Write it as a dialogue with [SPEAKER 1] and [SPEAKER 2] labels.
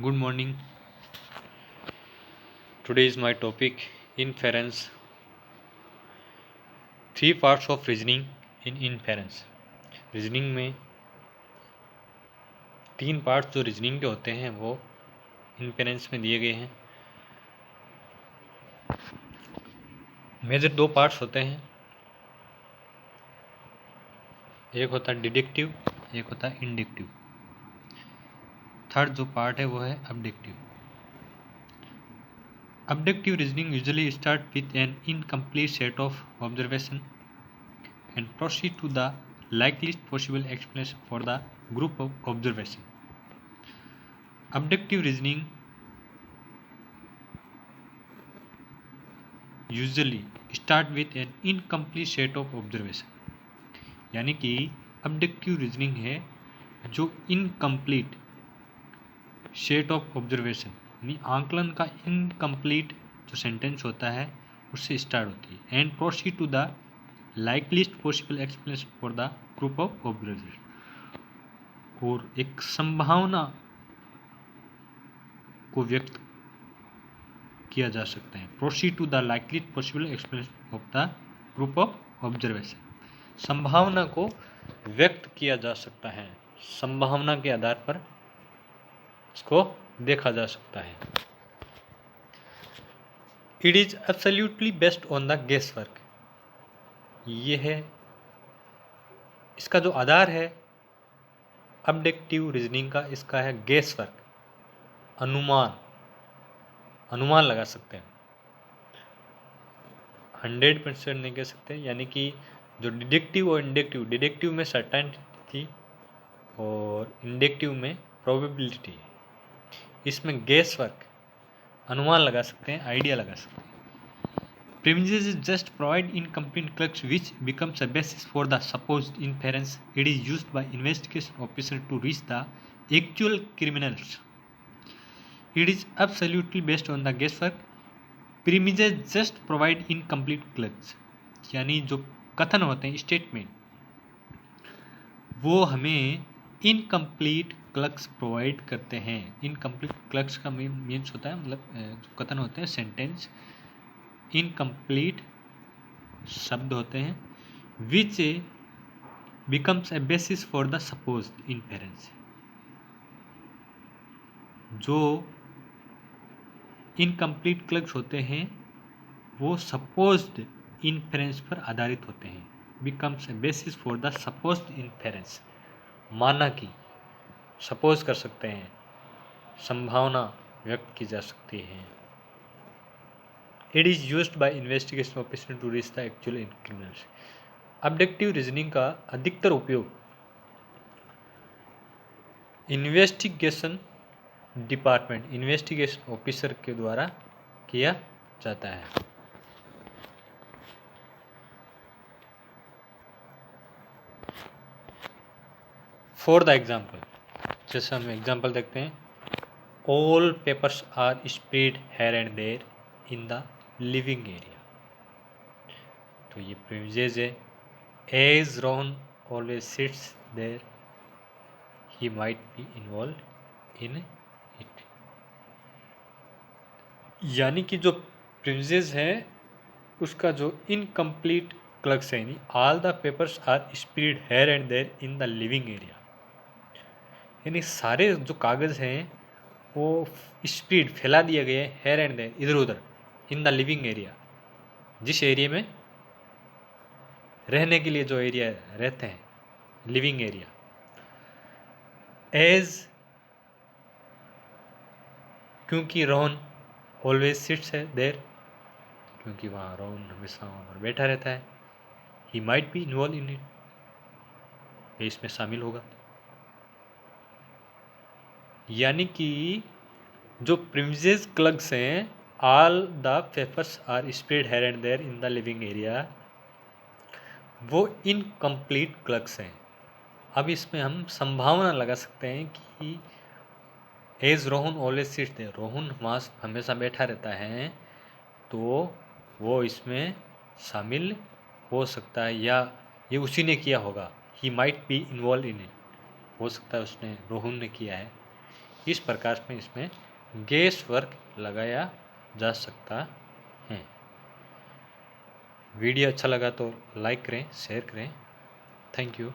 [SPEAKER 1] Good morning. Today is my topic inference. Three parts of reasoning in inference. Reasoning में तीन parts जो reasoning के होते हैं वो इन्फेरेंस में दिए गए हैं। मेजर दो पार्ट्स होते हैं, एक होता है डिडक्टिव, एक होता है इंडक्टिव। थर्ड जो पार्ट है वो है abductive. Abductive reasoning usually start with an incomplete set of observation and proceed to the likeliest possible explanation for the group of observation. Abductive reasoning usually start with an incomplete set of observation. यानी कि अबडक्टिव reasoning है जो incomplete set of observation यानी आंकलन का incomplete जो sentence होता है उससे स्टार्ट होती है and proceed to the likeliest possible explanation for the group of observation, और एक संभावना को व्यक्त किया जा सकता है। Proceed to the likeliest possible explanation of the group of observation, संभावना को व्यक्त किया जा सकता है, संभावना के आधार पर इसको देखा जा सकता है। It is absolutely based on the guesswork, ये है इसका जो आधार है अबडक्टिव रीजनिंग का, इसका है गेस वर्क, अनुमान लगा सकते हैं। 100% नहीं कह सकते, यानी कि जो डिडक्टिव और इंडक्टिव, डिडक्टिव में सर्टेनिटी और इंडक्टिव में प्रोबेबिलिटी, इसमें गेस वर्क अनुमान लगा सकते हैं, आइडिया लगा सकते हैं। Premises just provide incomplete clues which becomes a basis for the supposed inference. It is used by investigation officers to reach the actual criminals. It is absolutely based on the guesswork. Premises just provide incomplete clues, यानी जो कथन होते हैं statement, वो हमें incomplete क्लक्स provide करते हैं। Incomplete क्लक्स का मीन्स होता है मतलब जो कथन होते हैं सेंटेंस इनकम्प्लीट शब्द होते हैं, which becomes a basis for the supposed inference, जो इनकम्प्लीट क्लग्स होते हैं वो सपोज्ड इन्फेरेंस पर आधारित होते हैं। Becomes a basis for the supposed inference, माना कि सपोज कर सकते हैं, संभावना व्यक्त की जा सकती है। It is used by investigation officer to reach the actual criminals. Abductive reasoning का अधिकतर उपयोग इन्वेस्टिगेशन डिपार्टमेंट, इन्वेस्टिगेशन ऑफिसर के द्वारा किया जाता है। फॉर द एग्जाम्पल, जैसे हम एग्जाम्पल देखते हैं, all papers are spread here and there in the living area, तो ये प्रीमिसेस है। As Rohan always sits there he might be involve in it, यानी कि जो प्रीमिसेस है उसका जो इनकम्प्लीट क्लग्स है, यानी all the papers are spread here and there in the living area, यानी सारे जो कागज़ हैं वो स्प्रेड फैला दिए गए हैं हेयर एंड देयर इधर उधर इन द लिविंग एरिया, जिस एरिया में रहने के लिए जो एरिया रहते हैं, लिविंग एरिया। एज क्योंकि रोहन ऑलवेज सिट्स है देर, क्योंकि वहाँ रोहन हमेशा वहाँ पर बैठा रहता है। ही might be involve in it, ये इसमें शामिल होगा। यानी कि जो प्रीमिसेस क्लग्स हैं, all the papers are spread here and there in the living area, वो इनकम्प्लीट क्लग्स हैं। अब इसमें हम संभावना लगा सकते हैं कि as Rohan always sits there, Rohan वहाँ हमेशा बैठा रहता है, तो वो इसमें शामिल हो सकता है या ये उसी ने किया होगा। ही might be involve in it, हो सकता है उसने रोहन ने किया है, इस प्रकार में इसमें गेस वर्क लगाया जा सकता है। वीडियो अच्छा लगा तो लाइक करें, शेयर करें। Thank you.